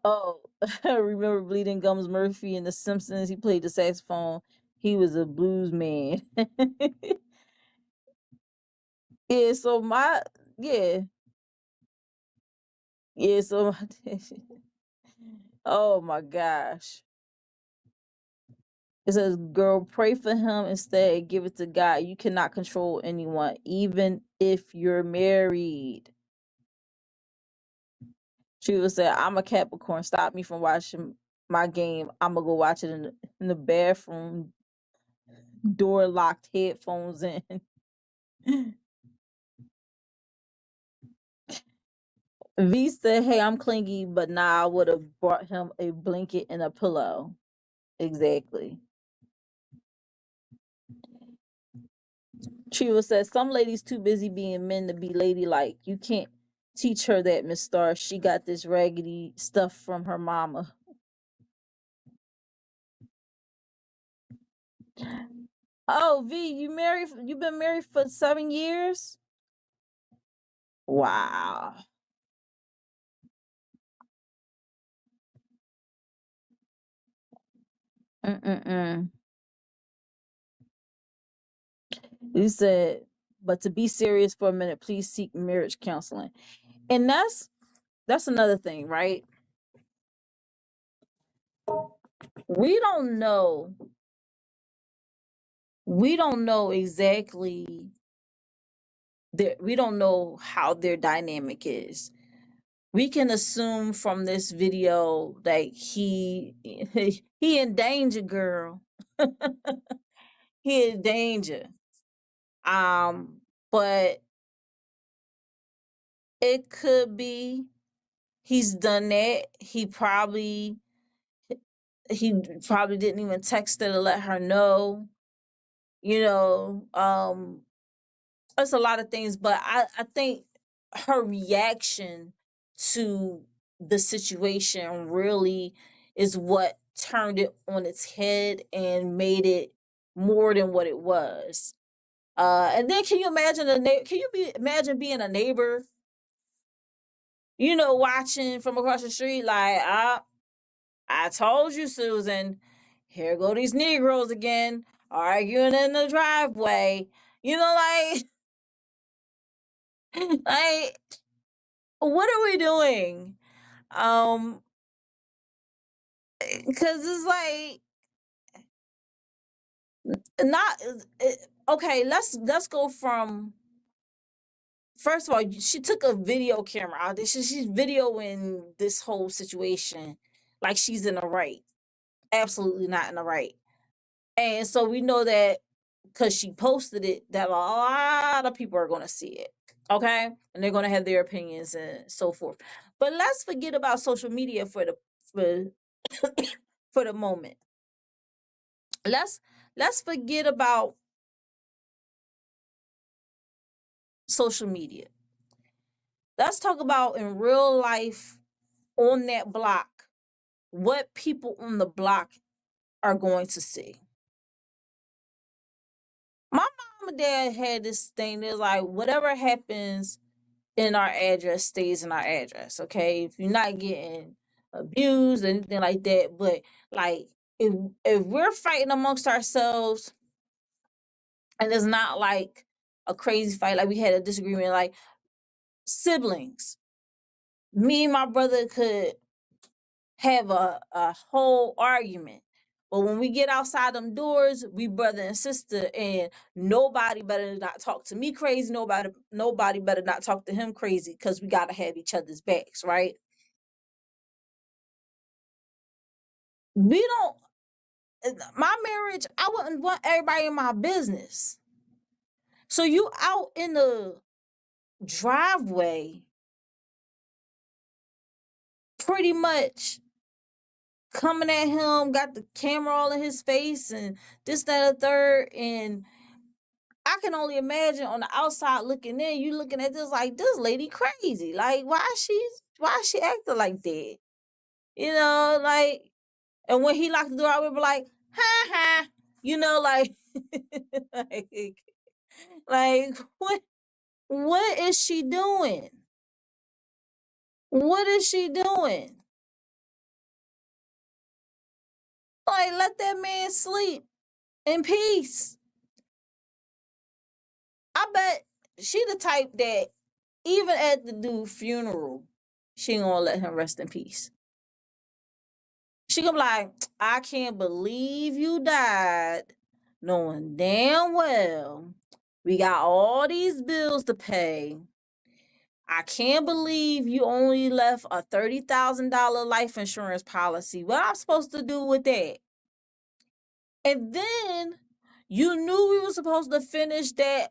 A: Oh, I remember Bleeding Gums Murphy in The Simpsons. He played the saxophone. He was a blues man. Yeah, so my yeah. Yeah, so oh my gosh. It says, girl, pray for him instead. Give it to God. You cannot control anyone, even if you're married. She would say, I'm a Capricorn. Stop me from watching my game. I'm going to go watch it in the bathroom, door locked, headphones in. V said, hey, I'm clingy, but nah, I would have brought him a blanket and a pillow. Exactly. Chiva says, some ladies too busy being men to be ladylike. You can't teach her that, Miss Star. She got this raggedy stuff from her mama. Oh, V, you married? You've been married for 7 years? Wow. Mm-mm-mm. You said, but to be serious for a minute, please seek marriage counseling. And that's another thing, right? We don't know. We don't know exactly we don't know how their dynamic is. We can assume from this video that he in danger, girl. He in danger. But it could be he's done that. He probably didn't even text her to let her know. You know, it's a lot of things, but I think her reaction to the situation really is what turned it on its head and made it more than what it was. And then can you imagine imagine being a neighbor, watching from across the street, like, I told you, Susan, here go these Negroes again, arguing in the driveway. Like, like, what are we doing? Because it's like, not okay. Let's go from, first of all, she took a video camera out there. She's videoing this whole situation like she's in the right. Absolutely not in the right. And so we know that because she posted it, that a lot of people are going to see it. Okay. And they're going to have their opinions and so forth. But let's forget about social media for, for the moment. Let's forget about social media. Let's talk about in real life on that block, what people on the block are going to see. My mom and dad had this thing. They're like, whatever happens in our address stays in our address. Okay. If you're not getting abused or anything like that, but like if we're fighting amongst ourselves and it's not like a crazy fight, like we had a disagreement, like siblings, me and my brother could have a whole argument. But when we get outside them doors, we brother and sister, and nobody better not talk to me crazy. Nobody better not talk to him crazy, because we gotta have each other's backs, right? We don't. My marriage, I wouldn't want everybody in my business. So you out in the driveway, pretty much coming at him, got the camera all in his face, and this, that, and the third, and I can only imagine on the outside looking in, you looking at this like, this lady crazy. Like, why is she acting like that? Like, and when he locked the door, I would be like, ha ha, like, like, what is she doing? What is she doing? Like, let that man sleep in peace. I bet she the type that even at the dude's funeral, she ain't gonna let him rest in peace. She gonna be like, I can't believe you died, knowing damn well we got all these bills to pay. I can't believe you only left a $30,000 life insurance policy. What I'm supposed to do with that? And then you knew we were supposed to finish that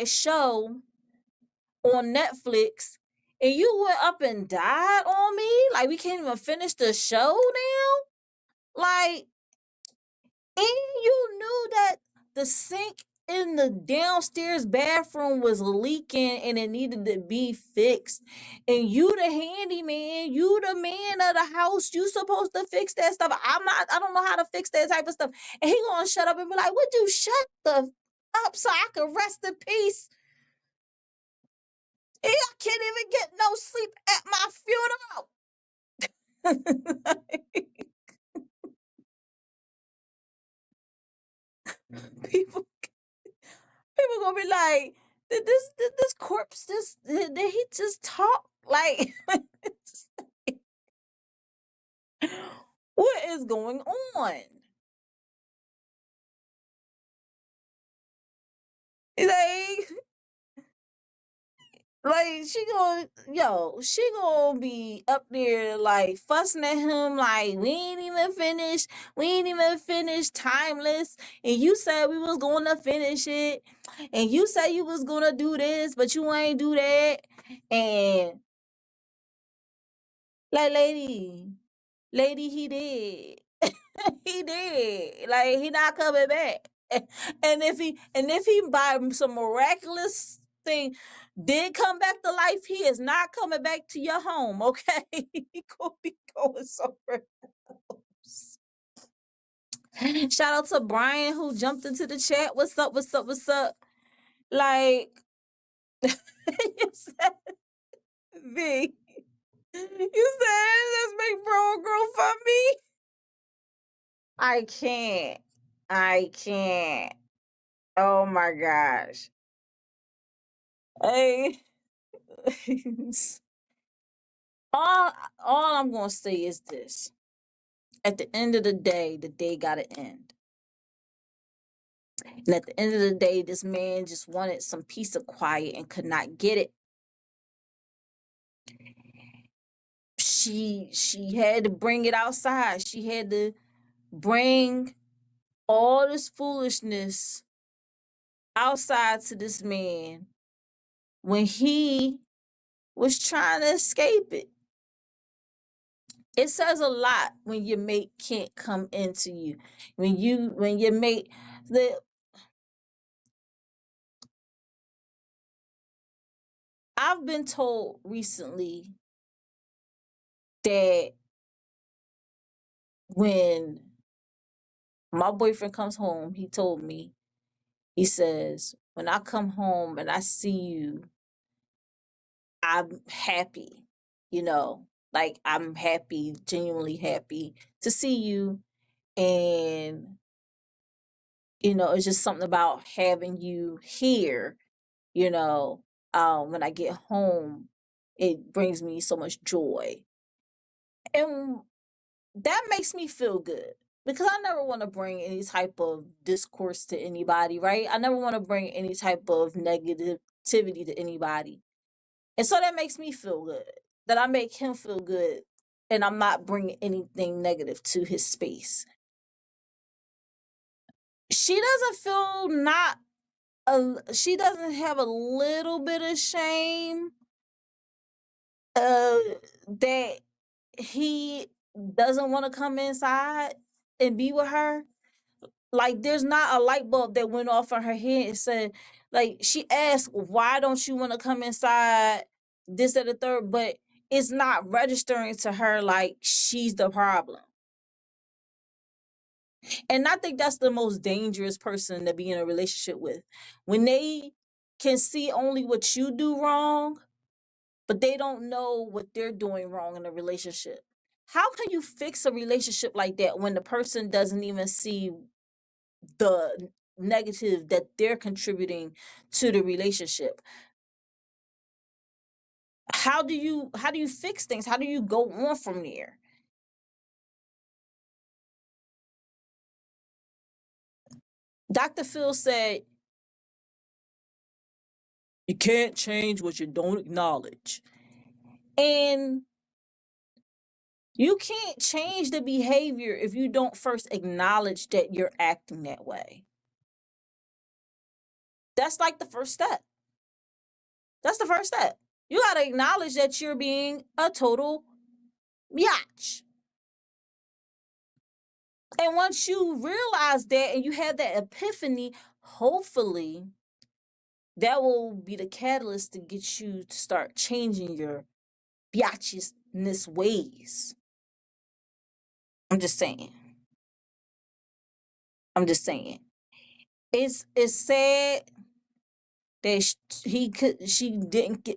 A: show on Netflix, and you went up and died on me. Like, we can't even finish the show now. Like, and you knew that the sink in the downstairs bathroom was leaking and it needed to be fixed. And you the handyman, you the man of the house, you supposed to fix that stuff. I don't know how to fix that type of stuff. And he gonna shut up and be like, would you shut the up so I can rest in peace? I can't even get no sleep at my funeral. people People gonna be like, did this corpse did he just talk? Like, what is going on? Like she gonna be up there like fussing at him like we ain't even finished Timeless, and you said we was gonna finish it, and you said you was gonna do this but you ain't do that, and like lady he did. He did. Like, he not coming back. And if he by some miraculous thing did come back to life, he is not coming back to your home, okay? He could be going somewhere else. Shout out to Brian who jumped into the chat. What's up? What's up? What's up? Like, you said, V. You said, let's make bro girl for me. I can't. I can't. Oh my gosh. Hey. all I'm gonna say is this. At the end of the day gotta end. And at the end of the day, this man just wanted some peace of quiet and could not get it. She had to bring it outside. She had to bring all this foolishness outside to this man when he was trying to escape it. It says a lot when your mate can't come into you. When your mate I've been told recently that when my boyfriend comes home, he told me, he says, when I come home and I see you, I'm happy, like I'm happy, genuinely happy to see you. And, it's just something about having you here, when I get home, it brings me so much joy. And that makes me feel good because I never want to bring any type of discourse to anybody, right? I never want to bring any type of negativity to anybody. And so that makes me feel good that I make him feel good and I'm not bringing anything negative to his space. She doesn't feel she doesn't have a little bit of shame that he doesn't want to come inside and be with her. Like, there's not a light bulb that went off in her head and said, like, she asked, why don't you want to come inside, this and the third, but it's not registering to her like she's the problem. And I think that's the most dangerous person to be in a relationship with. When they can see only what you do wrong, but they don't know what they're doing wrong in a relationship. how can you fix a relationship like that when the person doesn't even see the negative that they're contributing to the relationship? How do you fix things? How do you go on from there? Dr. Phil said, you can't change what you don't acknowledge. And you can't change the behavior if you don't first acknowledge that you're acting that way. That's like the first step. That's the first step. You got to acknowledge that you're being a total biatch. And once you realize that and you have that epiphany, hopefully that will be the catalyst to get you to start changing your biatchness ways. I'm just saying. It's sad that she didn't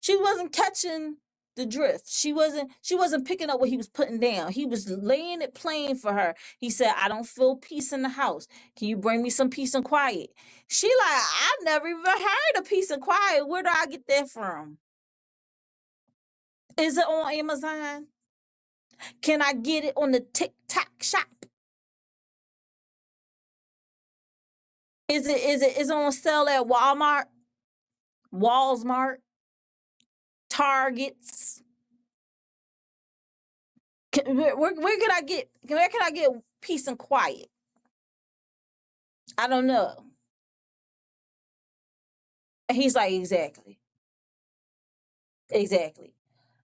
A: she wasn't catching the drift. She wasn't picking up what he was putting down. He was laying it plain for her. He said, I don't feel peace in the house. Can you bring me some peace and quiet? She like, I never even heard of peace and quiet. Where do I get that from? Is it on Amazon? Can I get it on the TikTok shop? Is it on sale at Walmart, Targets? Where can I get peace and quiet? I don't know. And he's like, exactly.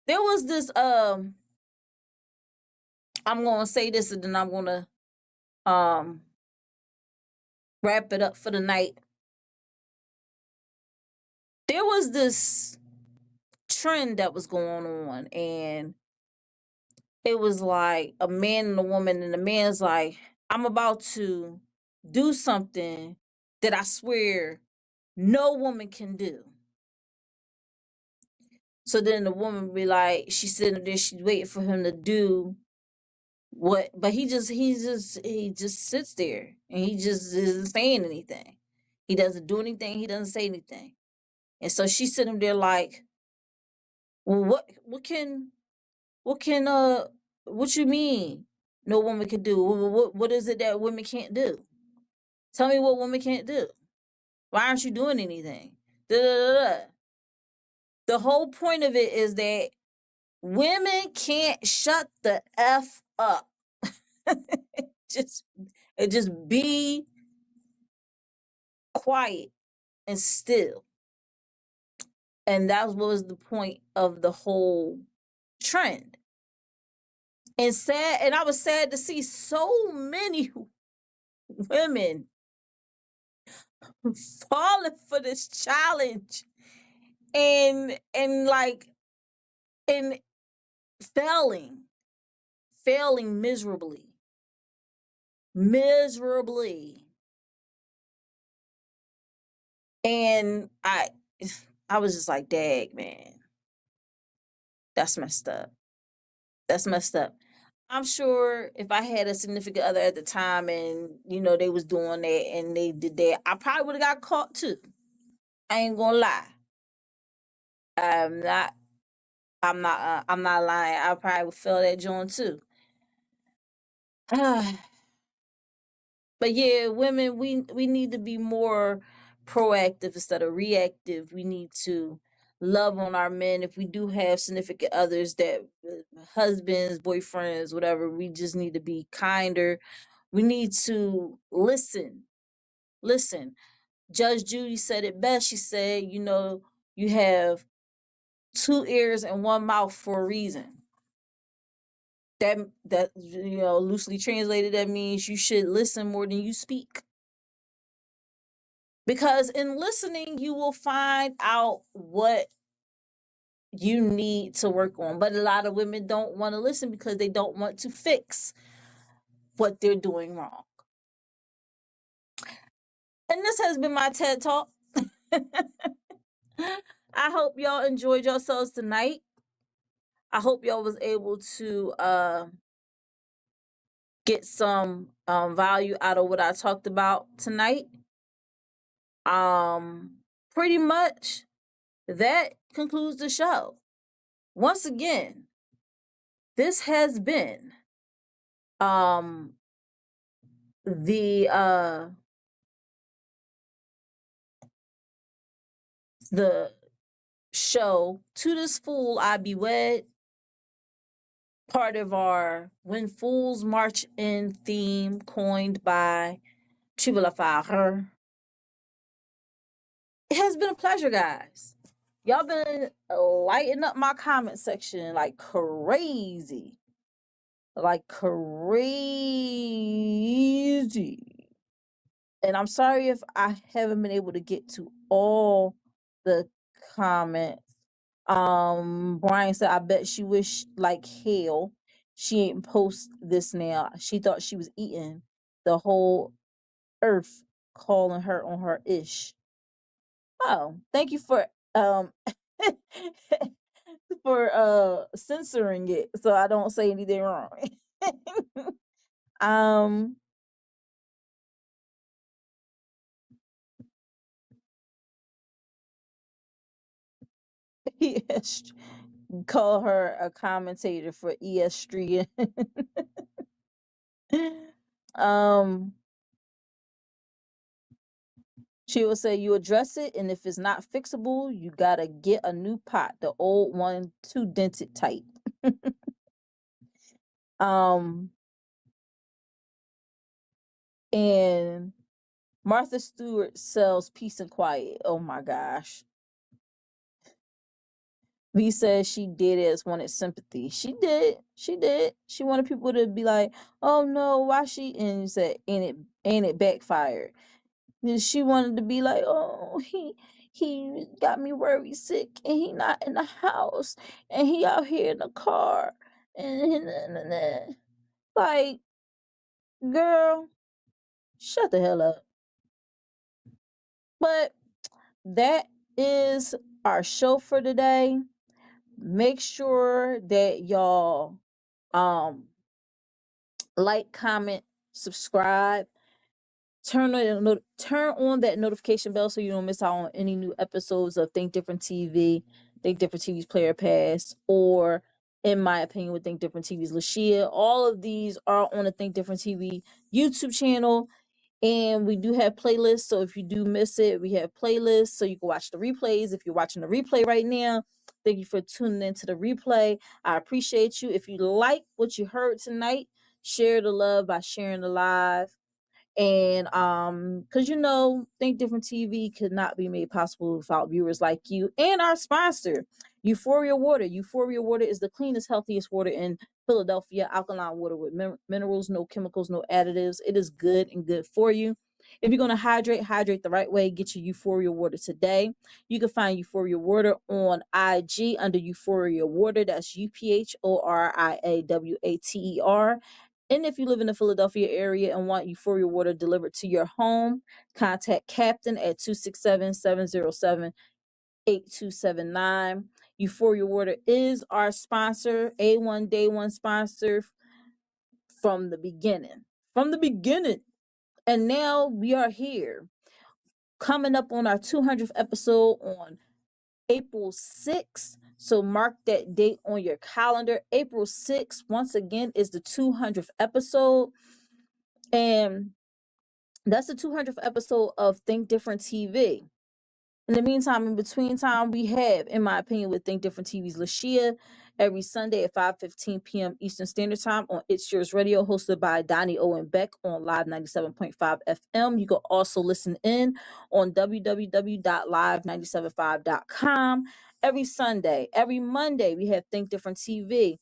A: There was this I'm gonna say this and then I'm gonna wrap it up for the night. There was this trend that was going on, and it was like a man and a woman, and the man's like, I'm about to do something that I swear no woman can do. So then the woman be like, she's sitting there, she's waiting for him to do what, but he just sits there and he just isn't saying anything. He doesn't do anything, he doesn't say anything. And so she's sitting there like, well, what you mean no woman can do? What is it that women can't do? Tell me what women can't do. Why aren't you doing anything? Da, da, da, da. The whole point of it is that women can't shut the F up. just be quiet and still. And that was the point of the whole trend. And I was sad to see so many women falling for this challenge and failing miserably. And I was just like, dang, man, that's messed up. I'm sure if I had a significant other at the time and, they was doing that and they did that, I probably would have got caught too. I ain't gonna lie. I'm not lying. I probably would feel that joint too. But yeah, women, we need to be more proactive instead of reactive. We need to love on our men. If we do have significant others, that husbands, boyfriends, whatever, we just need to be kinder. We need to listen. Judge Judy said it best. She said, you have 2 ears and 1 mouth for a reason. That loosely translated, that means you should listen more than you speak. Because in listening, you will find out what you need to work on. But a lot of women don't want to listen because they don't want to fix what they're doing wrong. And this has been my TED Talk. I hope y'all enjoyed yourselves tonight. I hope y'all was able to get some value out of what I talked about tonight. Pretty much that concludes the show. Once again, this has been the the show To This Fool I Be Wed, part of our When Fools March In theme coined by Tribula Fahrer. It has been a pleasure, guys. Y'all been lighting up my comment section like crazy. Like crazy. And I'm sorry if I haven't been able to get to all the comments. Brian said, I bet she wish like hell she ain't post this now. She thought she was eating the whole earth calling her on her ish. Oh, thank you for for censoring it so I don't say anything wrong. um yes, call her a commentator for ES3. um she will say you address it, and if it's not fixable, you gotta get a new pot. The old one too dented tight. um and Martha Stewart sells peace and quiet. Oh my gosh. V says she did it as wanted sympathy. She did. She did. She wanted people to be like, "Oh no, why she?" And said, "Ain't it backfired?" And she wanted to be like, "Oh, he got me worried sick, and he not in the house, and he out here in the car, and like, girl, shut the hell up." But that is our show for today. Make sure that y'all like, comment, subscribe, turn on that notification bell so you don't miss out on any new episodes of Think Different TV, Think Different TV's Player Pass, or in my opinion with Think Different TV's Lashia. All of these are on the Think Different TV YouTube channel. And we do have playlists, so if you do miss it, we have playlists so you can watch the replays. If you're watching the replay right now, thank you for tuning into the replay. I appreciate you. If you like what you heard tonight, share the love by sharing the live. And because Think Different TV could not be made possible without viewers like you and our sponsor, Euphoria Water. Euphoria Water is the cleanest, healthiest water in Philadelphia. Alkaline water with minerals, no chemicals, no additives. It is good and good for you. If you're going to hydrate the right way. Get your Euphoria Water today. You can find Euphoria Water on IG under Euphoria Water. That's UPHORIAWATER. And if you live in the Philadelphia area and want Euphoria Water delivered to your home, contact Captain at 267-707-8279. Euphoria Water is our sponsor, A1 Day One sponsor from the beginning. From the beginning. And now we are here, coming up on our 200th episode on April 6th. So mark that date on your calendar. April 6th, once again, is the 200th episode. And that's the 200th episode of Think Different TV. In the meantime, in between time, we have, in my opinion, with Think Different TV's Lashia every Sunday at 5:15 p.m. Eastern Standard Time on It's Yours Radio, hosted by Donnie Owen Beck on Live 97.5 FM. You can also listen in on www.live975.com every Sunday. Every Monday, we have Think Different TV.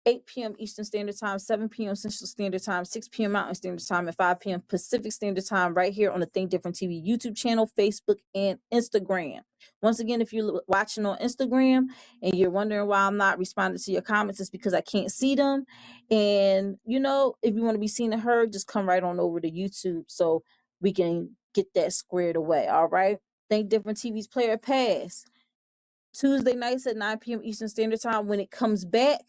A: 8 p.m. Eastern Standard Time, 7 p.m. Central Standard Time, 6 p.m. Mountain Standard Time, and 5 p.m. Pacific Standard Time right here on the Think Different TV YouTube channel, Facebook, and Instagram. Once again, if you're watching on Instagram and you're wondering why I'm not responding to your comments, it's because I can't see them. And, if you want to be seen and heard, just come right on over to YouTube so we can get that squared away, all right? Think Different TV's Player Pass. Tuesday nights at 9 p.m. Eastern Standard Time. When it comes back,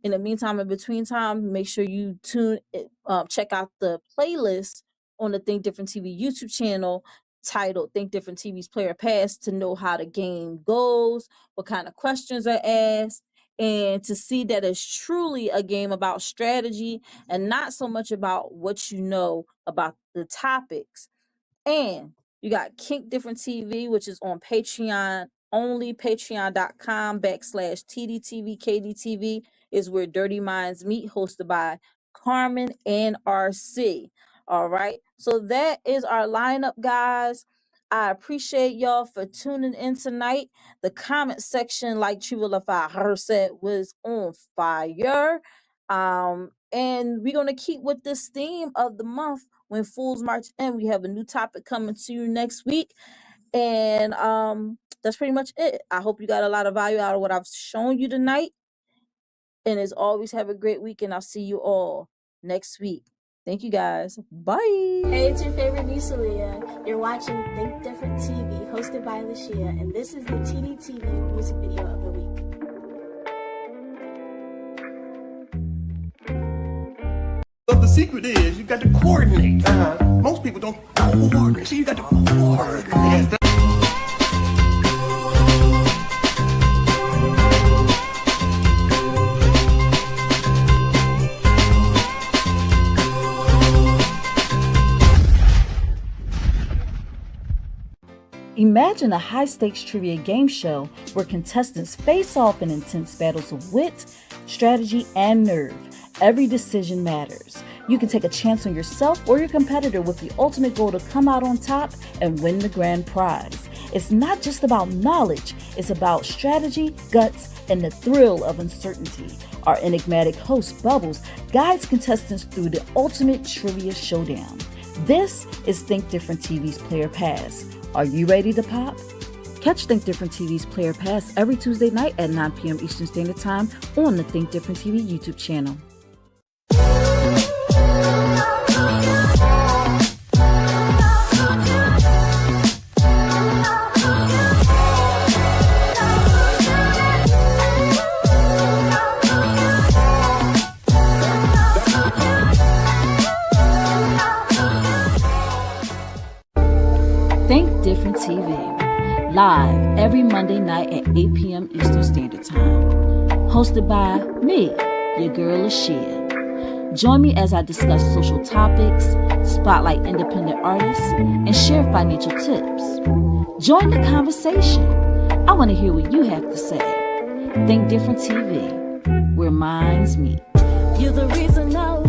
A: in the meantime, in between time, make sure you check out the playlist on the Think Different TV YouTube channel titled Think Different TV's Player Pass to know how the game goes, what kind of questions are asked, and to see that it's truly a game about strategy and not so much about what you know about the topics. And you got Kink Different TV, which is on Patreon only, patreon.com/TDTV. KDTV is where Dirty Minds Meet, hosted by Carmen and RC. All right. So that is our lineup, guys. I appreciate y'all for tuning in tonight. The comment section, like Chivalafar said, was on fire. And we're gonna keep with this theme of the month. When Fools March in, we have a new topic coming to you next week. And that's pretty much it. I hope you got a lot of value out of what I've shown you tonight. And as always, have a great week, and I'll see you all next week. Thank you, guys. Bye.
D: Hey, it's your favorite niece, Leah. You're watching Think Different TV, hosted by Lashia, and this is the TDTV music video of the week.
B: But the secret is you got to coordinate. Most people don't coordinate. See, you got to coordinate.
A: Imagine a high-stakes trivia game show where contestants face off in intense battles of wit, strategy, and nerve. Every decision matters. You can take a chance on yourself or your competitor with the ultimate goal to come out on top and win the grand prize. It's not just about knowledge, it's about strategy, guts, and the thrill of uncertainty. Our enigmatic host, Bubbles, guides contestants through the ultimate trivia showdown. This is Think Different TV's Player Pass. Are you ready to pop? Catch Think Different TV's Player Pass every Tuesday night at 9 p.m. Eastern Standard Time on the Think Different TV YouTube channel. Think Different TV, live every Monday night at 8 p.m. Eastern Standard Time. Hosted by me, your girl Lashia. Join me as I discuss social topics, spotlight independent artists, and share financial tips. Join the conversation. I want to hear what you have to say. Think Different TV, where minds meet.
C: You're the reason I